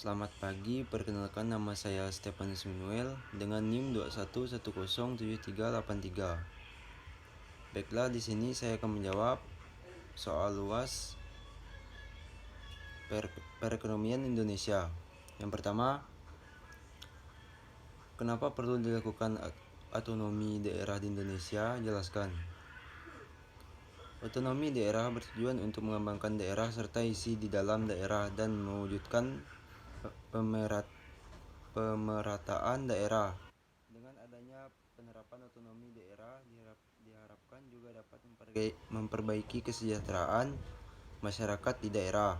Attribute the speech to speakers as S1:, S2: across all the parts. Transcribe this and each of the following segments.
S1: Selamat pagi, perkenalkan nama saya Stefanus Manuel dengan NIM 21107383. Baiklah, di sini saya akan menjawab soal luas perekonomian Indonesia. Yang pertama, kenapa perlu dilakukan otonomi daerah di Indonesia? Jelaskan. Otonomi daerah bertujuan untuk mengembangkan daerah serta isi di dalam daerah dan mewujudkan pemerataan daerah. Dengan adanya penerapan otonomi daerah diharapkan juga dapat memperbaiki kesejahteraan masyarakat di daerah.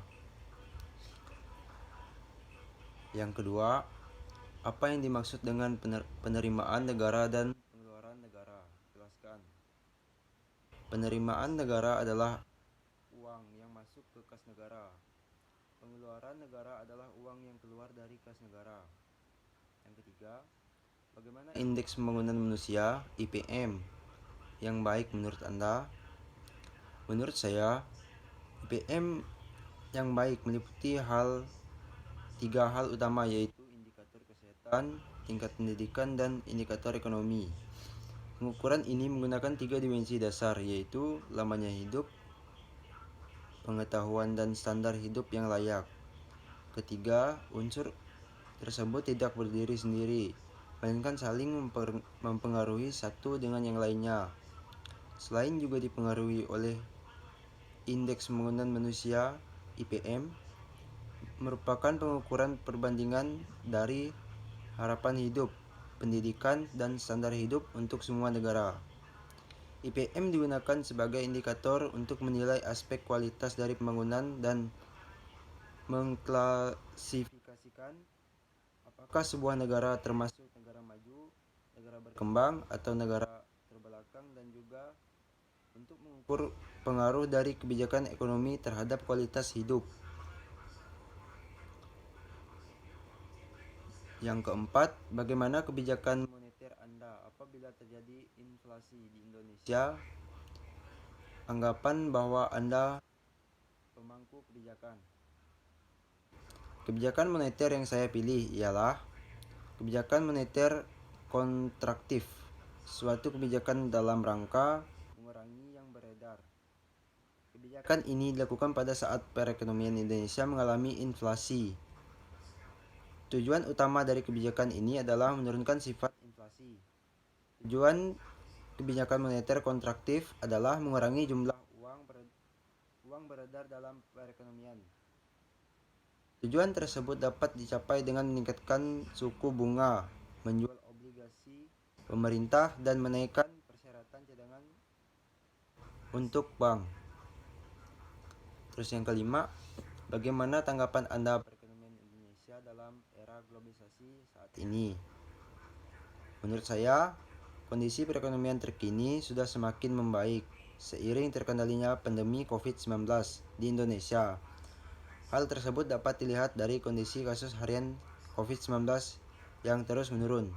S1: Yang kedua, apa yang dimaksud dengan penerimaan negara dan pengeluaran negara? Jelaskan. Penerimaan negara adalah uang yang masuk ke kas negara. Pengeluaran negara adalah uang yang keluar dari kas negara. Yang ketiga, bagaimana indeks pembangunan manusia (IPM) yang baik menurut Anda? Menurut saya, IPM yang baik meliputi tiga hal utama, yaitu indikator kesehatan, tingkat pendidikan, dan indikator ekonomi. Pengukuran ini menggunakan 3 dimensi dasar, yaitu lamanya hidup, pengetahuan, dan standar hidup yang layak. Ketiga, unsur tersebut tidak berdiri sendiri, melainkan saling mempengaruhi satu dengan yang lainnya. Selain juga dipengaruhi oleh indeks pembangunan manusia (IPM), merupakan pengukuran perbandingan dari harapan hidup, pendidikan, dan standar hidup untuk semua negara. IPM digunakan sebagai indikator untuk menilai aspek kualitas dari pembangunan dan mengklasifikasikan apakah sebuah negara termasuk negara maju, negara berkembang, atau negara terbelakang, dan juga untuk mengukur pengaruh dari kebijakan ekonomi terhadap kualitas hidup. Yang keempat, bagaimana kebijakan moneter Anda apabila terjadi inflasi di Indonesia? Anggapan bahwa Anda pemangku kebijakan. Kebijakan moneter yang saya pilih ialah kebijakan moneter kontraktif, suatu kebijakan dalam rangka mengurangi yang beredar. Kebijakan ini dilakukan pada saat perekonomian Indonesia mengalami inflasi. Tujuan utama dari kebijakan ini adalah menurunkan sifat inflasi. Tujuan kebijakan moneter kontraktif adalah mengurangi jumlah uang beredar dalam perekonomian. Tujuan tersebut dapat dicapai dengan meningkatkan suku bunga, menjual obligasi pemerintah, dan menaikkan persyaratan cadangan untuk bank. Terus yang kelima, bagaimana tanggapan Anda perekonomian Indonesia dalam era globalisasi saat ini? Menurut saya, kondisi perekonomian terkini sudah semakin membaik seiring terkendalinya pandemi COVID-19 di Indonesia. Hal tersebut dapat dilihat dari kondisi kasus harian COVID-19 yang terus menurun.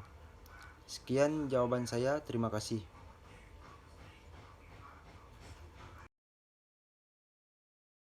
S1: Sekian jawaban saya, terima kasih.